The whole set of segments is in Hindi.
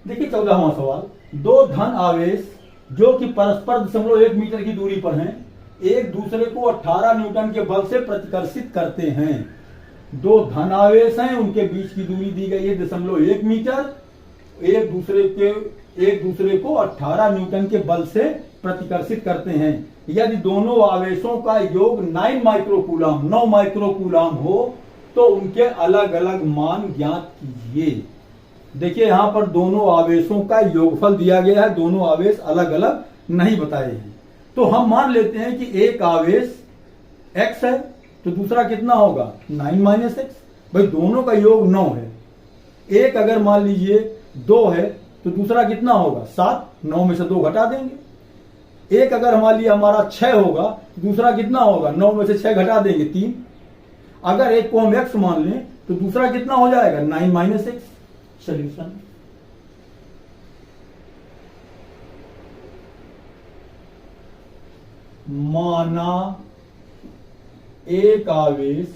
देखिए 14वां सवाल, दो धन आवेश जो कि परस्पर 0.1 मीटर की दूरी पर हैं एक दूसरे को 18 न्यूटन के बल से प्रतिकर्षित करते हैं। दो धन आवेश हैं, उनके बीच की दूरी दी गई है 0.1 मीटर, एक दूसरे को 18 न्यूटन के बल से प्रतिकर्षित करते हैं। यदि दोनों आवेशों का योग 9 माइक्रोकूलम हो तो उनके अलग अलग मान ज्ञात कीजिए। देखिए यहां पर दोनों आवेशों का योगफल दिया गया है, दोनों आवेश अलग अलग नहीं बताए हैं। तो हम मान लेते हैं कि एक आवेश x है तो दूसरा कितना होगा 9 - x। भाई दोनों का योग 9 है। एक अगर मान लीजिए 2 है तो दूसरा कितना होगा 7, 9 में से 2 घटा देंगे। एक अगर मान लिया हमारा 6 होगा तो दूसरा कितना होगा 9 में से 6 घटा देंगे 3। अगर एक को हम x मान लें तो दूसरा कितना हो जाएगा 9 - x। सॉल्यूशन, माना एक आवेश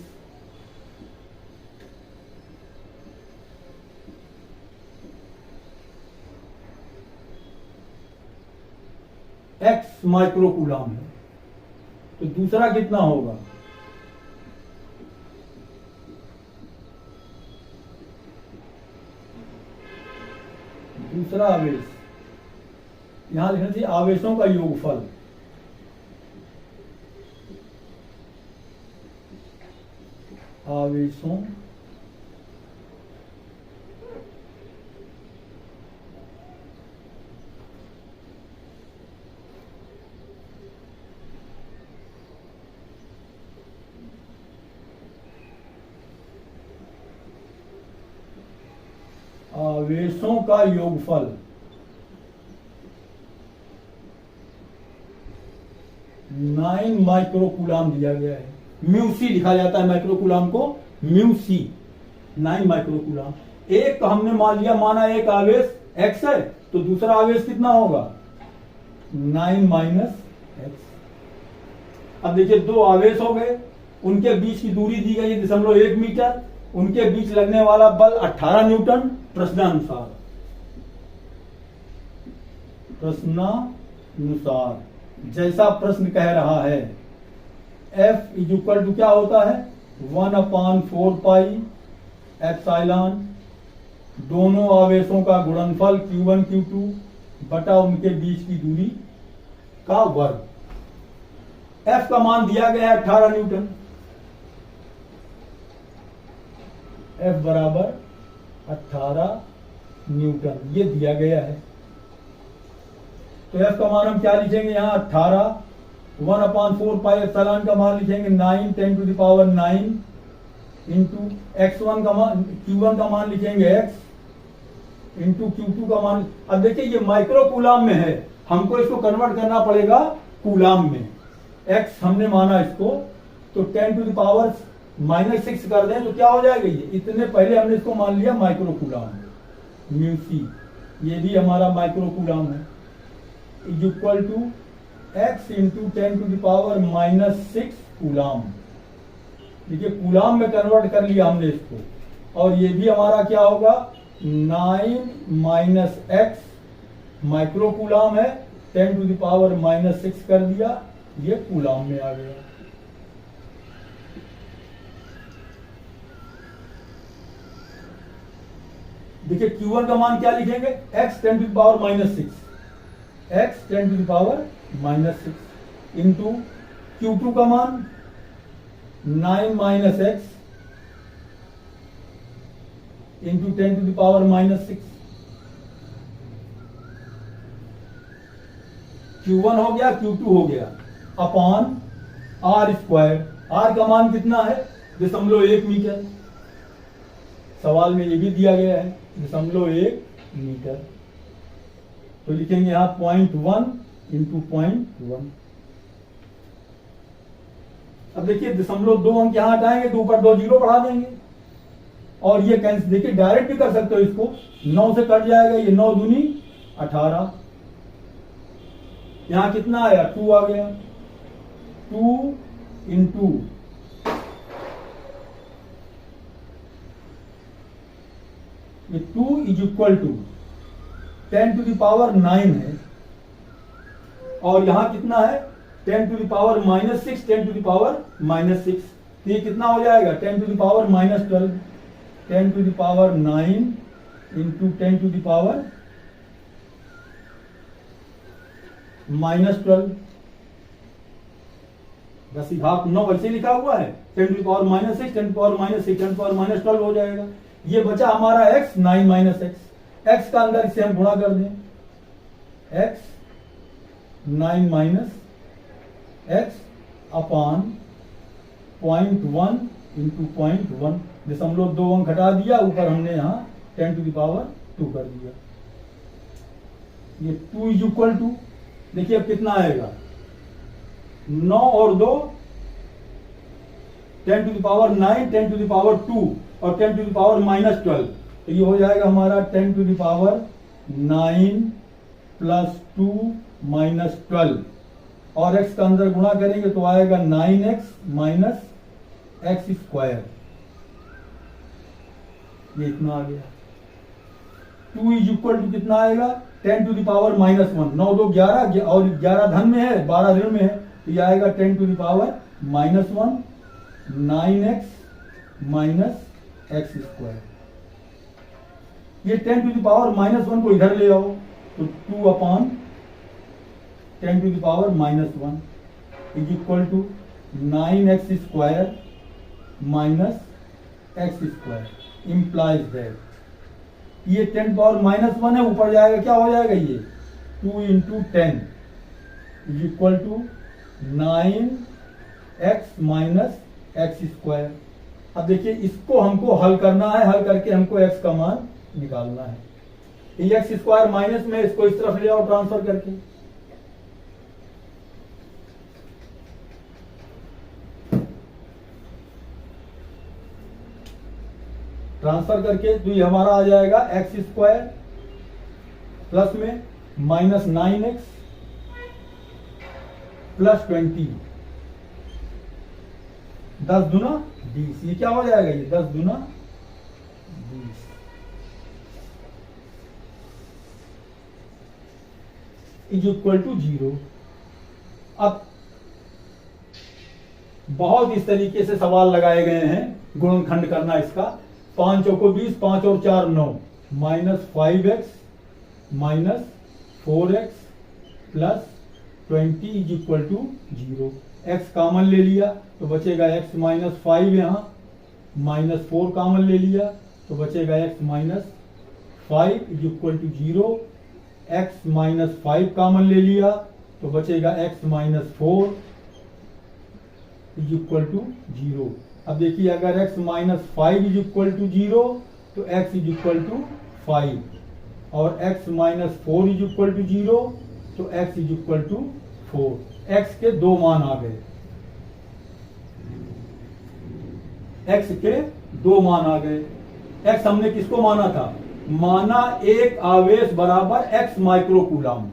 x माइक्रोकूलम है तो दूसरा कितना होगा दूसरा आवेश, यहां लिखना चाहिए आवेशों का योगफल। आवेशों आवेशों का योगफल 9 माइक्रोकूलम दिया गया है। म्यू सी लिखा जाता है माइक्रोकूलम को, म्यू सी 9 माइक्रोकूलम। एक का हमने मान लिया, माना एक आवेश x है तो दूसरा आवेश कितना होगा 9 - x। अब देखिए दो आवेश हो गए, उनके बीच की दूरी दी गई है 0.1 मीटर, उनके बीच लगने वाला बल 18 न्यूटन। प्रश्नानुसार जैसा प्रश्न कह रहा है F इक्वल टू क्या होता है 1/4 पाई एप्सिलॉन दोनों आवेशों का गुणनफल Q1 Q2 बटा उनके बीच की दूरी का वर्ग। F का मान दिया गया है 18 न्यूटन। F बराबर 18 न्यूटन ये दिया गया है। तो F का मान हम क्या लिखेंगे यहाँ 18, 1/4 पाई एप्सिलॉन का मान लिखेंगे 9 10⁹ इंटू x1 का मान Q1 का मान लिखेंगे x इंटू Q2 का मान। अब देखिए ये माइक्रोकूलम में है, हमको इसको कन्वर्ट करना पड़ेगा कूलम में। x हमने माना इसको तो 10⁻⁻6 कर दें तो क्या हो जाएगा ये इतने, पहले हमने इसको मान लिया माइक्रोकूलम म्यू सी, ये भी हमारा माइक्रोकूलम है equal to x into 10⁻⁻6 coulomb. देखिए कूलम में कन्वर्ट कर लिया हमने इसको, और ये भी हमारा क्या होगा 9 - x माइक्रोकूलम है, 10⁻⁻6 कर दिया, ये कूलम में आ गया। देखिए Q1 का मान क्या लिखेंगे x 10⁻⁻6 x 10⁻⁻6 इंटू Q2 का मान 9 - x इंटू 10⁻⁻6। Q1 हो गया Q2 हो गया अपॉन r²। r का मान कितना है 0.1 मीटर, सवाल में ये भी दिया गया है 0.1 मीटर। तो लिखेंगे यहां 0.1 इंटू 0.1। अब देखिए 0.2 अंक यहां हटाएंगे तो ऊपर 2 जीरो बढ़ा देंगे, और ये कैंसिल, देखिए डायरेक्ट भी कर सकते हो इसको, 9 से कट जाएगा, ये 9 दूनी 18। यहां कितना आया 2 आ गया, 2 इंटू 2 इज इक्वल टू 10⁻9 है, और यहां कितना है 10⁻⁻6, 10⁻⁻6, तो ये कितना हो जाएगा 10⁻⁻12, 10⁻9 इंटू 10⁻⁻12, बस भाग 9 वैसे लिखा हुआ है 10⁻⁻6, 10⁻⁻6, 10⁻⁻12 हो जाएगा। ये बचा हमारा x, 9 माइनस एक्स, एक्स का अंदर से हम गुणा कर दें, x 9 minus x upon 0.1 into 0.1, 0.2 अंक हटा दिया, ऊपर हमने यहाँ 10⁻2 कर दिया। ये 2 इज इक्वल टू, देखिए अब कितना आएगा 9 और 2 10⁻9, 10⁻2 और 10⁻⁻12, तो ये हो जाएगा हमारा 10⁻9 प्लस 2 माइनस 12, और x का अंदर गुणा करेंगे तो आएगा 9x माइनस एक्स स्क्वायर, ये इतना आ गया। 2 इज इक्वल टू कितना आएगा 10⁻⁻1, 9 2 11 और 11 धन में है 12 ऋण में है, तो ये आएगा 10⁻⁻1 9x माइनस एक्स स्क्वायर। ये 10⁻⁻1 को इधर ले आओ तो 2 upon 10⁻⁻1 is equal to 9x square minus x square implies that ये 10⁻1 है, ऊपर जाएगा क्या हो जाएगा ये 2 into 10 is equal to 9x minus x square. अब देखिए इसको हमको हल करना है, हल करके हमको x का मान निकालना है। ये एक्स स्क्वायर माइनस में इसको इस तरफ ले आओ ट्रांसफर करके, ट्रांसफर करके तो ये हमारा आ जाएगा एक्स स्क्वायर प्लस में माइनस 9x प्लस 20, 10 दूना 20, ये क्या हो जाएगा ये 10 दूना 20 इज इक्वल टू 0। अब बहुत इस तरीके से सवाल लगाए गए हैं गुणनखंड करना इसका। 5 चौको 20, 5 और 4 9, minus 5x minus 4x plus 20 is equal to 0। x common ले लिया तो बचेगा x माइनस 5, यहाँ माइनस 4 कॉमन ले लिया तो बचेगा x minus 5 is equal to 0। x minus 5 common ले लिया तो बचेगा x minus 4 is equal to 0। अब देखिए अगर x minus 5 is equal to 0 तो x इज इक्वल टू 5, और x minus 4 is equal to 0 तो x is equal to 4। x के दो मान आ गए, x के दो मान आ गए। x हमने किसको माना था, माना एक आवेश बराबर x माइक्रोकूलम।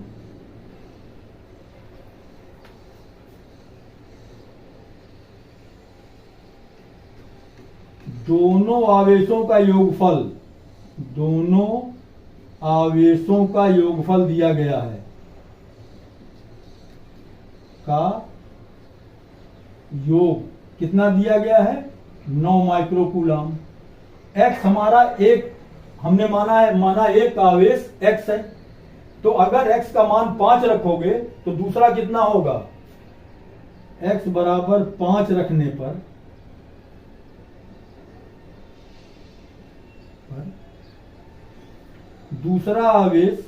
दोनों आवेशों का योगफल, दोनों आवेशों का योगफल दिया गया है का योग कितना दिया गया है 9 माइक्रोकूलम। x हमारा एक हमने माना एक आवेश x है, तो अगर x का मान 5 रखोगे तो दूसरा कितना होगा, x बराबर 5 रखने पर दूसरा आवेश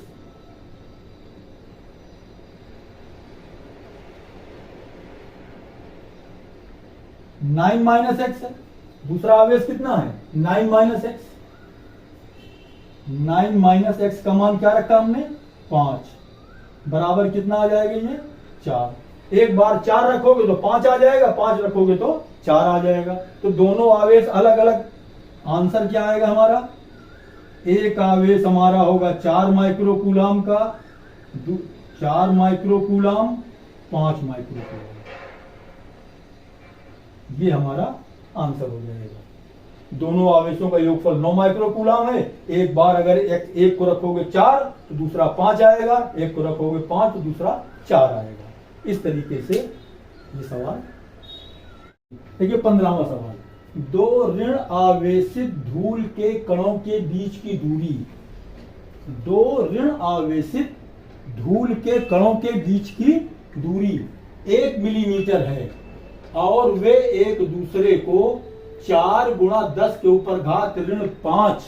नाइन माइनस एक्स है। दूसरा आवेश कितना है 9 माइनस एक्स। 9 माइनस एक्स का मान क्या रखा हमने 5, बराबर कितना आ जाएगा ये 4। एक बार 4 रखोगे तो 5 आ जाएगा, 5 रखोगे तो 4 आ जाएगा। तो दोनों आवेश अलग अलग, आंसर क्या आएगा हमारा, एक आवेश हमारा होगा 4 माइक्रोकूलम का, 4 माइक्रोकूलम 5 माइक्रोकूलम, ये हमारा आंसर हो जाएगा। दोनों आवेशों का योगफल 9 माइक्रोकूलम है। एक बार अगर एक को रखोगे 4 तो दूसरा 5 आएगा, एक को रखोगे 5 तो दूसरा 4 आएगा। इस तरीके से ये सवाल। देखिए 15वां सवाल, दो ऋण आवेशित धूल के कणों के बीच की दूरी, दो ऋण आवेशित धूल के कणों के बीच की दूरी 1 मिलीमीटर है और वे एक दूसरे को 4 गुणा 10 के ऊपर घात ऋण 5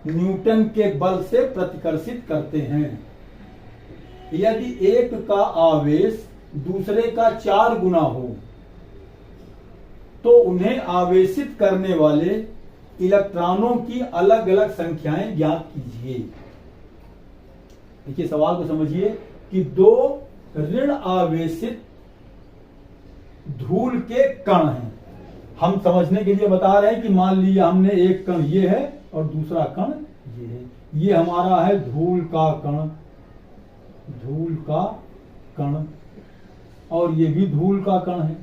न्यूटन के बल से प्रतिकर्षित करते हैं। यदि एक का आवेश दूसरे का 4 गुना हो तो उन्हें आवेशित करने वाले इलेक्ट्रॉनों की अलग अलग संख्याएं ज्ञात कीजिए। देखिए सवाल को समझिए कि दो ऋण आवेशित धूल के कण हैं। हम समझने के लिए बता रहे हैं कि मान लिया हमने एक कण ये है और दूसरा कण ये है। ये हमारा है धूल का कण, धूल का कण, और ये भी धूल का कण है,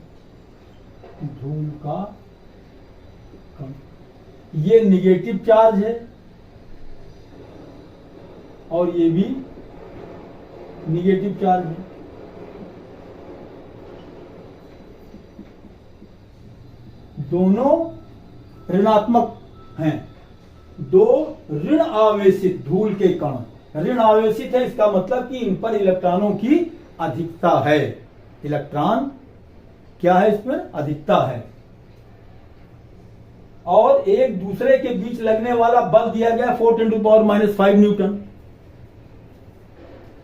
धूल का कण। ये निगेटिव चार्ज है और ये भी निगेटिव चार्ज है। दोनों ऋणात्मक हैं। दो ऋण आवेशित धूल के कण, ऋण आवेशित है इसका मतलब कि इन पर इलेक्ट्रॉनों की अधिकता है। इलेक्ट्रॉन क्या है, इस पर अधिकता है। और एक दूसरे के बीच लगने वाला बल दिया गया 4 × 10⁻⁵ न्यूटन।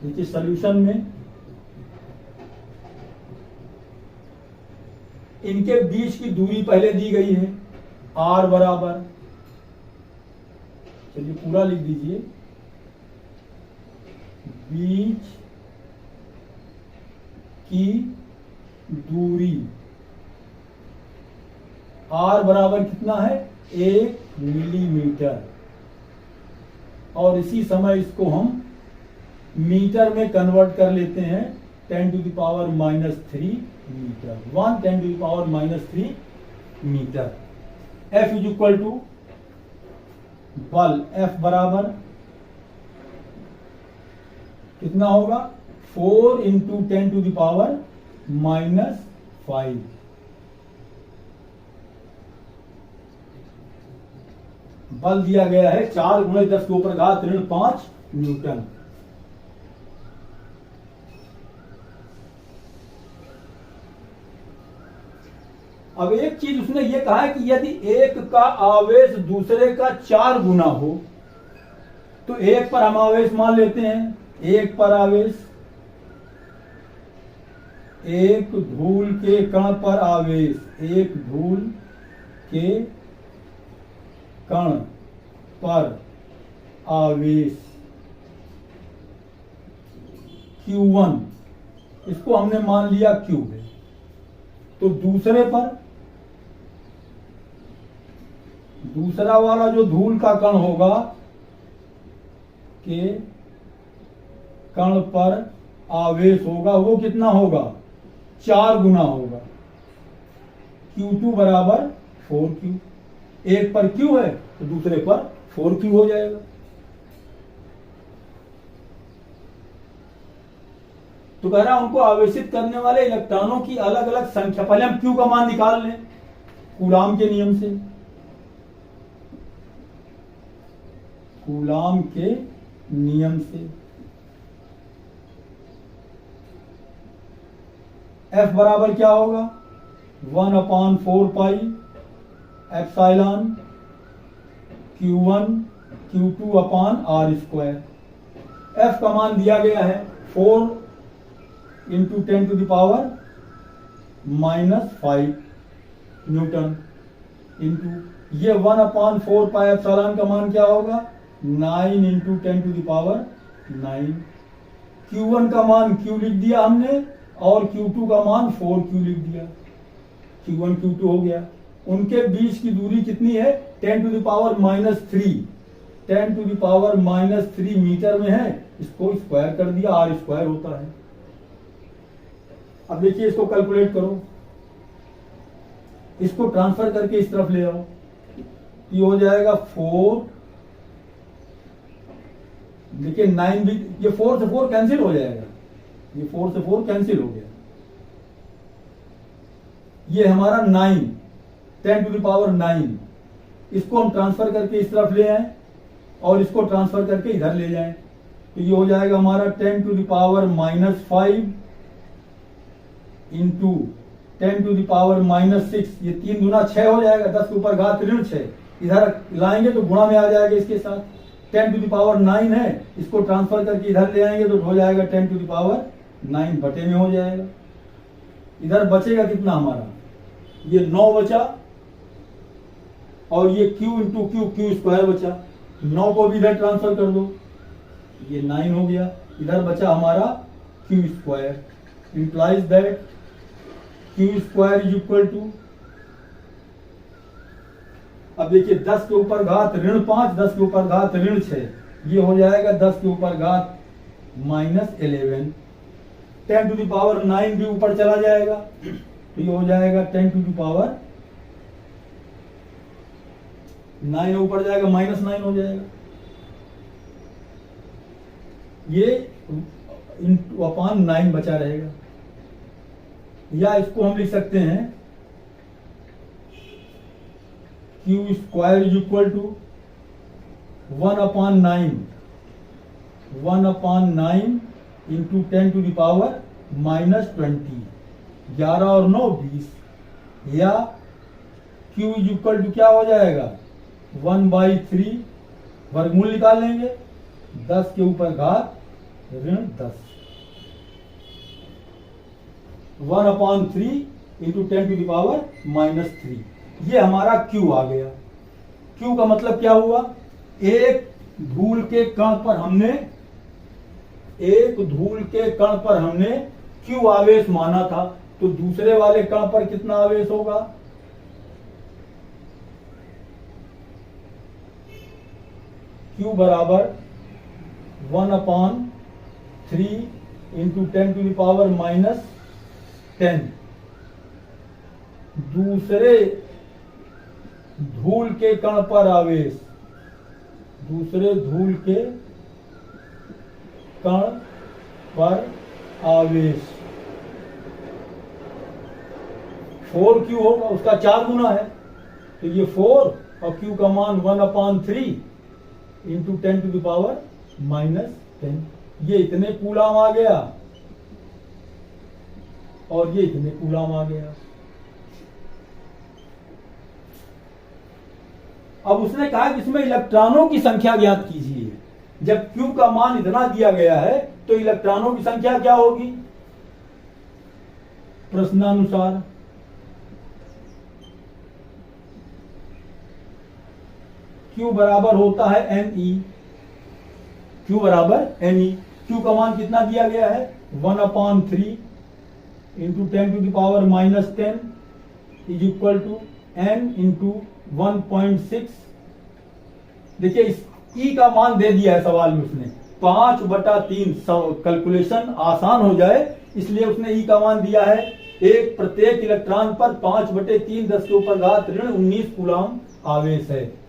देखिए सॉल्यूशन में इनके बीच की दूरी पहले दी गई है r बराबर, चलिए पूरा लिख दीजिए, बीच की दूरी r बराबर कितना है, 1 मिलीमीटर। और इसी समय इसको हम मीटर में कन्वर्ट कर लेते हैं, 10⁻³ metre, 1 10⁻³ metre. F is equal to बल, F बराबर कितना होगा, 4 × 10⁻⁵। बल दिया गया है 4 × 10 के ऊपर घात ऋण 5 न्यूटन। अब एक चीज उसने ये कहा है कि यदि एक का आवेश दूसरे का 4 गुना हो तो एक पर हम आवेश मान लेते हैं, एक पर आवेश, एक धूल के कण पर आवेश, एक धूल के कण पर आवेश Q1, इसको हमने मान लिया Q है। तो दूसरे पर, दूसरा वाला जो धूल का कण होगा के कण पर आवेश होगा वो कितना होगा, 4 गुना होगा, Q2 बराबर 4Q। एक पर Q है तो दूसरे पर 4Q हो जाएगा। तो कह रहा उनको आवेशित करने वाले इलेक्ट्रॉनों की अलग अलग संख्या, पहले हम Q का मान निकाल लें कूलाम के नियम से। कूलाम के नियम से F बराबर क्या होगा, 1/4 pi epsilon Q1 Q2/r²। F का मान दिया गया है 4 × 10⁻⁵ न्यूटन, इंटू ये 1/4 पाई एप्सिलॉन का मान क्या होगा, 9 × 10⁹। Q1 का मान Q लिख दिया हमने और Q2 का मान 4Q लिख दिया, Q1 Q2 हो गया। उनके बीच की दूरी कितनी है, 10⁻⁻3, 10⁻³ मीटर में है, इसको स्क्वायर कर दिया, r² होता है। अब देखिए इसको कैलकुलेट करो, इसको ट्रांसफर करके इस तरफ ले आओ, ये हो जाएगा 4, देखिए 9 भी, ये 4 से 4 कैंसिल हो जाएगा, ये 4 से 4 कैंसिल हो गया। ये हमारा 9, 10 टू द पावर 9, इसको हम ट्रांसफर करके इस तरफ ले आए और इसको ट्रांसफर करके इधर ले जाएं, तो ये हो जाएगा हमारा 10 to the power -5 into 10 to the power -6, ये 3 गुना 6 हो जाएगा, 10 के ऊपर घात ऋण 6, इधर लाएंगे तो गुणा में आ जाएगा इसके साथ। 10 टू द पावर 9 है, इसको ट्रांसफर करके इधर ले आएंगे तो हो जाएगा 10 टू द पावर 9 बटे में हो जाएगा। इधर बचेगा कितना हमारा, ये 9 बचा और ये q इंटू क्यू स्क्वायर बचा, 9 को भी इधर ट्रांसफर कर दो, ये 9 हो गया। इधर बचा हमारा q square, implies that q square is equal to, अब देखिए 10 के ऊपर घात ऋण 5, 10 के ऊपर घात ऋण 6, ये हो जाएगा 10 के ऊपर घात -11, 10 टू द पावर 9 भी ऊपर चला जाएगा, तो ये हो जाएगा 10 टू द पावर 9 ऊपर जाएगा -9 हो जाएगा, ये अपॉन 9 बचा रहेगा। या इसको हम लिख सकते हैं q square is equal to 1/9 into 10 to the power -20, 11 और 9 20, या q इज इक्वल टू क्या हो जाएगा 1/3, वर्गमूल निकाल लेंगे, 10 के ऊपर घात ऋण 10, 1/3 इंटू 10 टू द पावर -3, ये हमारा Q आ गया। Q का मतलब क्या हुआ, एक धूल के कण पर हमने Q आवेश माना था, तो दूसरे वाले कण पर कितना आवेश होगा, Q बराबर 1/3 इंटू 10 टू द पावर -10, दूसरे धूल के कण पर आवेश, दूसरे धूल के कण पर आवेश 4Q होगा, उसका 4 गुना है, तो ये 4 और Q का मान 1/3 इंटू 10 टू द पावर -10, ये इतने कूलाम आ गया और ये इतने कूलाम आ गया। अब उसने कहा कि इसमें इलेक्ट्रॉनों की संख्या ज्ञात कीजिए। जब Q का मान इतना दिया गया है तो इलेक्ट्रॉनों की संख्या क्या होगी, प्रश्नानुसार Q बराबर होता है Ne, Q बराबर Ne, Q का मान कितना दिया गया है 1/3 into 10 to the power -10 is equal to n into 1.6। देखिए इस E का मान दे दिया है सवाल में उसने 5/3, कैलकुलेशन आसान हो जाए इसलिए उसने E का मान दिया है, एक प्रत्येक इलेक्ट्रॉन पर 5/3 10 के ऊपर घात ऋण 19 कूलाम आवेश है।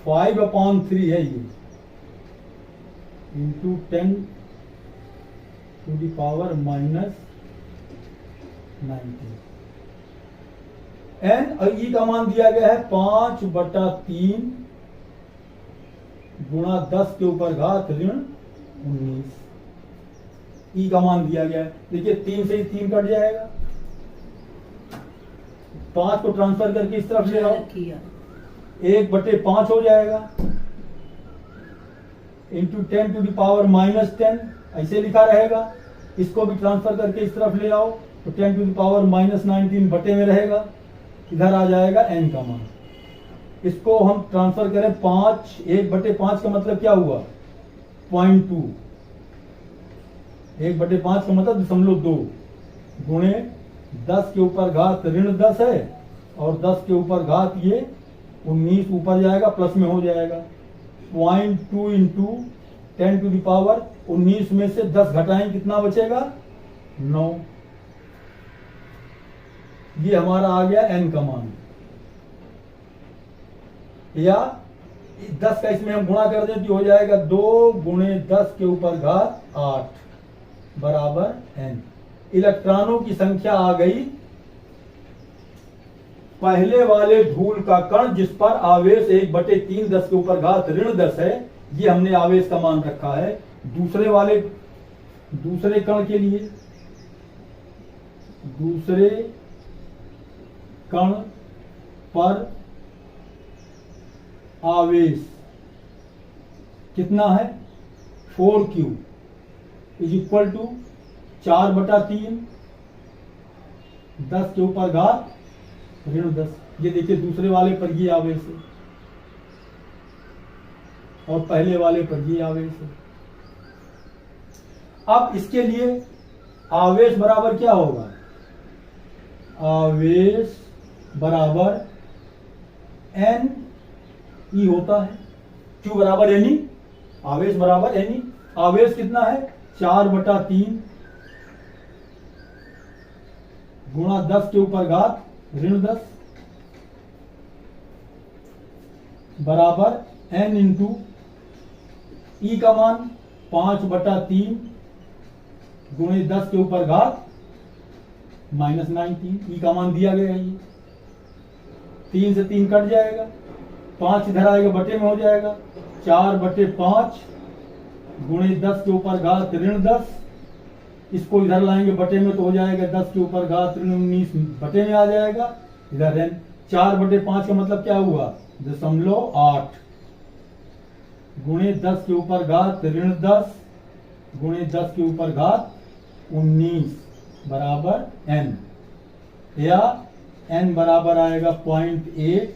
(5/3) है ये into 10 to the power -19, n और E का मान दिया गया है 5/3 गुणा 10 के ऊपर घात ऋण 19, E का मान दिया गया है। देखिए 3 से 3 कट जाएगा, 5 को ट्रांसफर करके इस तरफ ले आओ, 1/5 हो जाएगा इंटू 10 टू द पावर -10, ऐसे लिखा रहेगा। इसको भी ट्रांसफर करके इस तरफ ले आओ तो 10 टू द पावर -19 बटे में रहेगा, इधर आ जाएगा n का मान। इसको हम ट्रांसफर करें 5, 1/5 का मतलब क्या हुआ 0.2, 1/5 का मतलब 0.2 गुणे 10 के ऊपर घात ऋण 10 है और 10 के ऊपर घात ये 19 ऊपर जाएगा प्लस में हो जाएगा, 0.2 इंटू 10⁻19 में से 10 घटाएं कितना बचेगा 9। ये हमारा आ गया n का मान, या 10 का इसमें हम गुणा कर दें तो हो जाएगा 2 × 10 के ऊपर घात 8 बराबर n। इलेक्ट्रॉनों की संख्या आ गई पहले वाले धूल का कण जिस पर आवेश 1/3 10 के ऊपर घात -10 है, ये हमने आवेश का मान रखा है। दूसरे कण के लिए, दूसरे कण पर आवेश कितना है 4q इज इक्वल टू 4/3 10 के ऊपर घात -10। ये देखिए दूसरे वाले पर ये आवेश है और पहले वाले पर ये आवेश है। अब इसके लिए आवेश बराबर क्या होगा, आवेश बराबर n ई होता है, Q बराबर एन ई, आवेश बराबर एन ई। आवेश कितना है 4/3 गुणा 10 के ऊपर घात -10 बराबर n इंटू ई का मान 5/3 गुणे 10 के ऊपर घात -19। ई का मान दिया गया है, ये 3 से 3 कट जाएगा, 5 इधर आएगा बटे में हो जाएगा 4/5 गुणे 10 के ऊपर घात -10। इसको इधर लाएंगे बटे में तो हो जाएगा 10 के ऊपर घात 19 बटे में आ जाएगा। इधर n 4/5 का मतलब क्या हुआ 0.8 गुणे 10 के ऊपर घात -10 गुणे 10 के ऊपर घात 19 बराबर n, या n बराबर आएगा 0.8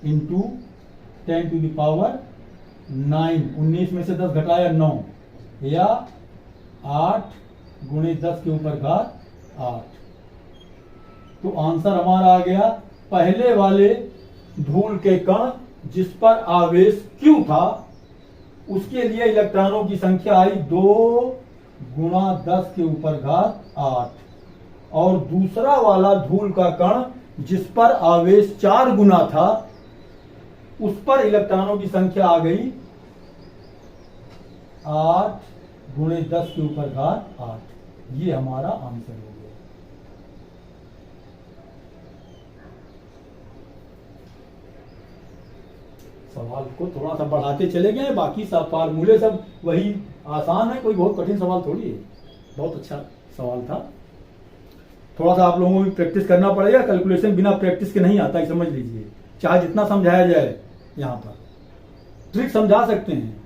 इंटू 10⁻9। 19 में से 10 घटाया 9, या 8 गुणे 10 के ऊपर घात 8। तो आंसर हमारा आ गया पहले वाले धूल के कण जिस पर आवेश Q था उसके लिए इलेक्ट्रॉनों की संख्या आई 2 × 10 के ऊपर घात 8, और दूसरा वाला धूल का कण जिस पर आवेश 4 गुना था उस पर इलेक्ट्रॉनों की संख्या आ गई 8 × 10 के ऊपर घात 8। ये हमारा आंसर हो गया। सवाल को थोड़ा सा बढ़ाते चले गए, बाकी सब फार्मूले सब वही आसान है, कोई बहुत कठिन सवाल थोड़ी है। बहुत अच्छा सवाल था। थोड़ा सा आप लोगों को भी प्रैक्टिस करना पड़ेगा, कैलकुलेशन बिना प्रैक्टिस के नहीं आता है, समझ लीजिए। चाहे जितना समझाया जाए, यहाँ पर ट्रिक समझा सकते हैं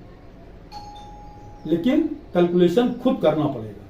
लेकिन कैलकुलेशन खुद करना पड़ेगा।